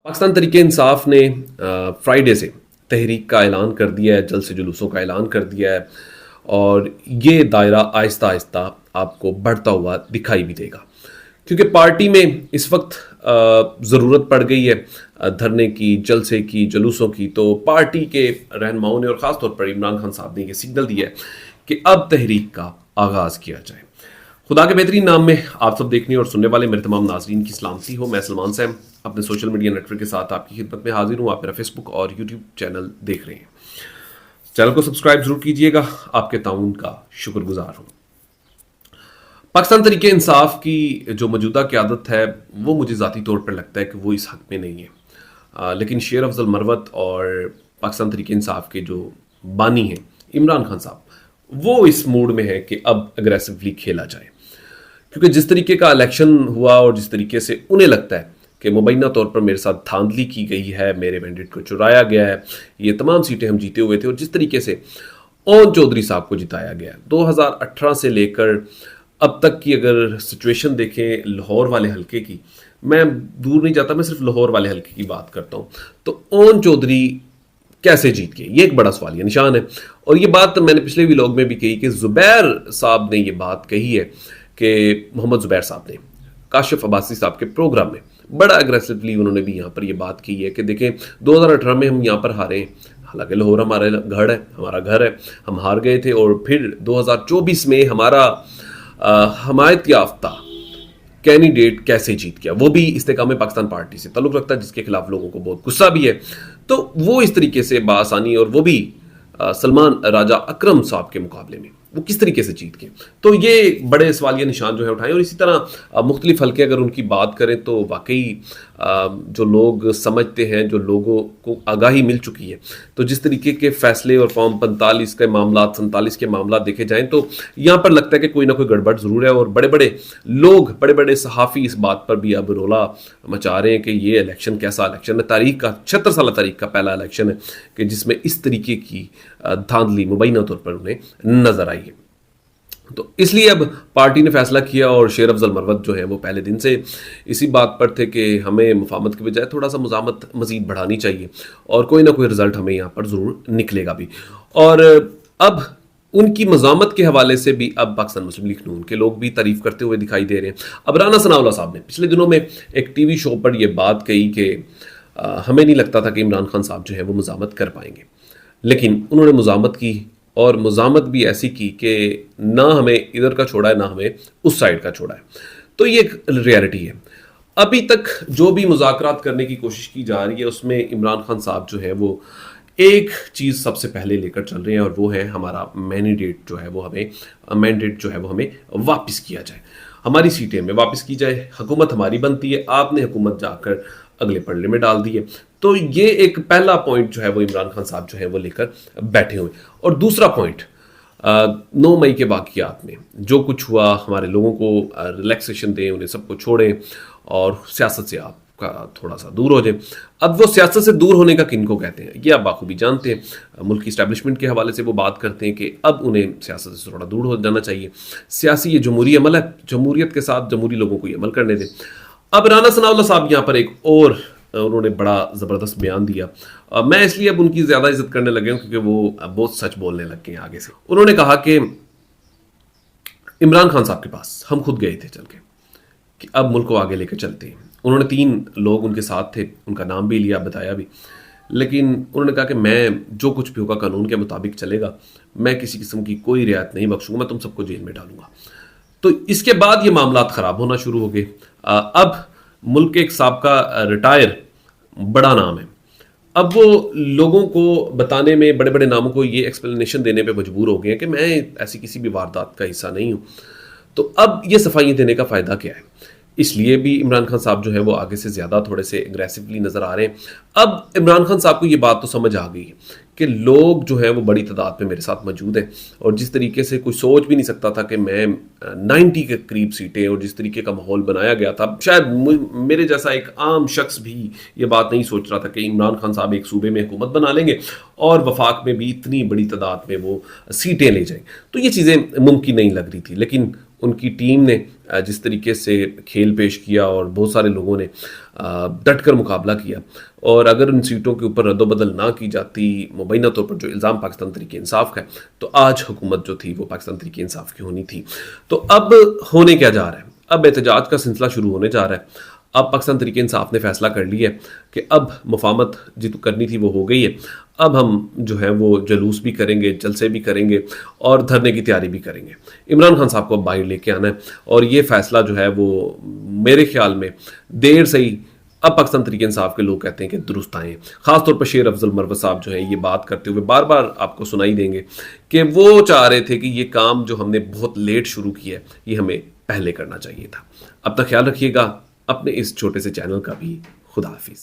पाकिस्तान तरीके इंसाफ ने फ्राइडे से तहरीक का ऐलान कर दिया है, जल्द से जुलूसों का ऐलान कर दिया है और ये दायरा आहिस्ता आहिस्ता आपको बढ़ता हुआ दिखाई भी देगा, क्योंकि पार्टी में इस वक्त ज़रूरत पड़ गई है धरने की, जलसे की, जुलूसों की। तो पार्टी के रहनुमाओं ने और ख़ास तौर पर इमरान खान साहब ने ये सिग्नल दिया है कि अब तहरीक का आगाज़ किया जाए। खुदा के बेहतरीन नाम में आप सब देखने और सुनने वाले मेरे तमाम नाजरीन की सलामती हो। मैं सलमान सैम अपने सोशल मीडिया नेटवर्क के साथ आपकी खिदमत में हाजिर हूँ। आप मेरा फेसबुक और यूट्यूब चैनल देख रहे हैं। चैनल को सब्सक्राइब जरूर कीजिएगा, आपके ताउन का शुक्रगुजार हूँ। पाकिस्तान तरीके इंसाफ की जो मौजूदा क़यादत है वो मुझे ज़ाती तौर पर लगता है कि वो इस हक में नहीं है, लेकिन शेर अफजल मरवत और पाकिस्तान तरीके इंसाफ के जो बानी हैं इमरान खान साहब, वो इस मूड में है कि अब अग्रेसिवली खेला जाए, क्योंकि जिस तरीके का इलेक्शन हुआ और जिस तरीके से उन्हें लगता है कि मुबैना तौर पर मेरे साथ धांधली की गई है, मेरे मैंडेट को चुराया गया है, ये तमाम सीटें हम जीते हुए थे, और जिस तरीके से ओन चौधरी साहब को जिताया गया 2018 से लेकर अब तक की अगर सिचुएशन देखें लाहौर वाले हल्के की, मैं दूर नहीं जाता, मैं सिर्फ लाहौर वाले हल्के की बात करता हूँ, तो ओन चौधरी कैसे जीत गए, ये एक बड़ा सवालिया निशान है। और ये बात मैंने पिछले व्लॉग में भी कही कि जुबैर साहब ने ये बात कही है कि मोहम्मद जुबैर साहब ने काशिफ अब्बासी साहब के प्रोग्राम में बड़ा अग्रेसिवली उन्होंने भी यहाँ पर ये बात की है कि देखें 2018 में हम यहाँ पर हारे, हालांकि लाहौर हमारा घर है, हम हार गए थे, और फिर 2024 में हमारा हमायत याफ्ता कैंडिडेट कैसे जीत गया, वो भी इस्तेकाम पाकिस्तान पार्टी से ताल्लुक रखता है, जिसके खिलाफ लोगों को बहुत गुस्सा भी है। तो वो इस तरीके से बासानी, और वो भी सलमान राजा अकरम साहब के मुकाबले में वो किस तरीके से जीत गए, तो ये बड़े सवालिया निशान जो है उठाए। और इसी तरह मुख्तलिफ हल्के अगर उनकी बात करें तो वाकई जो लोग समझते हैं, जो लोगों को आगाही मिल चुकी है, तो जिस तरीके के फैसले और फॉर्म 45 के मामला, 47 के मामला देखे जाएं तो यहाँ पर लगता है कि कोई ना कोई गड़बड़ ज़रूर है। और बड़े बड़े लोग, बड़े बड़े सहाफ़ी इस बात पर भी अब रोला मचा रहे हैं कि ये इलेक्शन कैसा इलेक्शन है, तारीख का 76 साल तारीख का पहला इलेक्शन है कि जिसमें इस तरीके की धांधली मुबैना तौर पर उन्हें नजर आई है। तो इसलिए अब पार्टी ने फैसला किया, और शेर अफजल मरवत जो है वो पहले दिन से इसी बात पर थे कि हमें मुफाहमत के बजाय थोड़ा सा मुज़ामत मज़ीद बढ़ानी चाहिए, और कोई ना कोई रिजल्ट हमें यहाँ पर ज़रूर निकलेगा भी। और अब उनकी मज़ामत के हवाले से भी अब पाकिस्तान मुस्लिम लीग नून के लोग भी तारीफ करते हुए दिखाई दे रहे हैं। अब राना सनाउल्लाह साहब ने पिछले दिनों में एक टीवी शो पर यह बात कही कि हमें नहीं लगता था कि इमरान खान साहब जो है वो मज़ामत कर पाएंगे, लेकिन उन्होंने मज़ामत की, और मज़ामत भी ऐसी की कि ना हमें इधर का छोड़ा है, ना हमें उस साइड का छोड़ा है। तो ये एक रियलिटी है। अभी तक जो भी मुज़ाकरात करने की कोशिश की जा रही है उसमें इमरान खान साहब जो है वो एक चीज़ सबसे पहले लेकर चल रहे हैं, और वो है हमारा मैंडेट जो है वो हमें वापस किया जाए, हमारी सीटें में वापस की जाए, हुकूमत हमारी बनती है, आपने हुकूमत जाकर अगले पड़ले में डाल दी है। तो ये एक पहला पॉइंट जो है वो इमरान खान साहब जो है वो लेकर बैठे हुए। और दूसरा पॉइंट, 9 मई के वाक़यात में जो कुछ हुआ, हमारे लोगों को रिलैक्सेशन दें, उन्हें सबको छोड़ें, और सियासत से आपका थोड़ा सा दूर हो जाए। अब वो सियासत से दूर होने का किनको कहते हैं ये आप बाखूबी जानते हैं। मुल्क की इस्टेब्लिशमेंट के हवाले से वो बात करते हैं कि अब उन्हें सियासत से थोड़ा दूर हो जाना चाहिए। सियासी ये जमहूरी अमल है, जमहूरियत के साथ जमहूरी लोगों को ये अमल करने दें। अब राना सनाउल्लाह साहब यहाँ पर एक और उन्होंने बड़ा ज़बरदस्त बयान दिया। मैं इसलिए अब उनकी ज़्यादा इज्जत करने लगे हूँ क्योंकि वो बहुत सच बोलने लग गए हैं आगे से। उन्होंने कहा कि इमरान खान साहब के पास हम खुद गए थे चल के कि अब मुल्क को आगे लेकर चलते हैं। उन्होंने 3 लोग उनके साथ थे, उनका नाम भी लिया, बताया भी, लेकिन उन्होंने कहा कि मैं जो कुछ भी होगा कानून के मुताबिक चलेगा, मैं किसी किस्म की कोई रियायत नहीं बख्शूंगा, मैं तुम सबको जेल में डालूंगा। तो इसके बाद ये मामला ख़राब होना शुरू हो गए। अब मुल्क के एक साबका रिटायर बड़ा नाम है, अब वो लोगों को बताने में, बड़े बड़े नामों को ये एक्सप्लेनेशन देने पे मजबूर हो गए हैं कि मैं ऐसी किसी भी वारदात का हिस्सा नहीं हूँ। तो अब ये सफाई देने का फ़ायदा क्या है? इसलिए भी इमरान खान साहब जो है वो आगे से ज़्यादा थोड़े से एग्रेसिवली नज़र आ रहे हैं। अब इमरान खान साहब को ये बात तो समझ आ गई है कि लोग जो है वो बड़ी तादाद में मेरे साथ मौजूद हैं, और जिस तरीके से कोई सोच भी नहीं सकता था कि मैं 90 के करीब सीटें, और जिस तरीके का माहौल बनाया गया था, शायद मेरे जैसा एक आम शख्स भी ये बात नहीं सोच रहा था कि इमरान खान साहब एक सूबे में हुकूमत बना लेंगे और वफाक में भी इतनी बड़ी तादाद में वो सीटें ले जाएं। तो ये चीज़ें मुमकिन नहीं लग रही थी, लेकिन उनकी टीम ने जिस तरीके से खेल पेश किया और बहुत सारे लोगों ने डट कर मुकाबला किया, और अगर उन सीटों के ऊपर रद्दोबदल ना की जाती मुबैना तौर पर जो इल्ज़ाम पाकिस्तान तहरीक-ए-इंसाफ का है, तो आज हुकूमत जो थी वो पाकिस्तान तहरीक-ए-इंसाफ की होनी थी। तो अब होने क्या जा रहा है, अब एहतजाज का सिलसिला शुरू होने जा रहा है। अब पाकिस्तान तहरीक-ए-इंसाफ ने फैसला कर लिया है कि अब मुफाहमत जो करनी थी वो हो गई है। अब हम जो है वो जुलूस भी करेंगे, जलसे भी करेंगे और धरने की तैयारी भी करेंगे। इमरान खान साहब को अब बाहर लेके आना है, और ये फैसला जो है वो मेरे ख्याल में देर से ही अब पाकिस्तान तहरीक-ए-इंसाफ के लोग कहते हैं कि दुरुस्त आए हैं। खासतौर पर शेर अफजल मरवत साहब जो है ये बात करते हुए बार बार आपको सुनाई देंगे कि वो चाह रहे थे कि ये काम जो हमने बहुत लेट शुरू किया है ये हमें पहले करना चाहिए था। अपना ख्याल रखिएगा, अपने इस छोटे से चैनल का भी। खुदा हाफिज।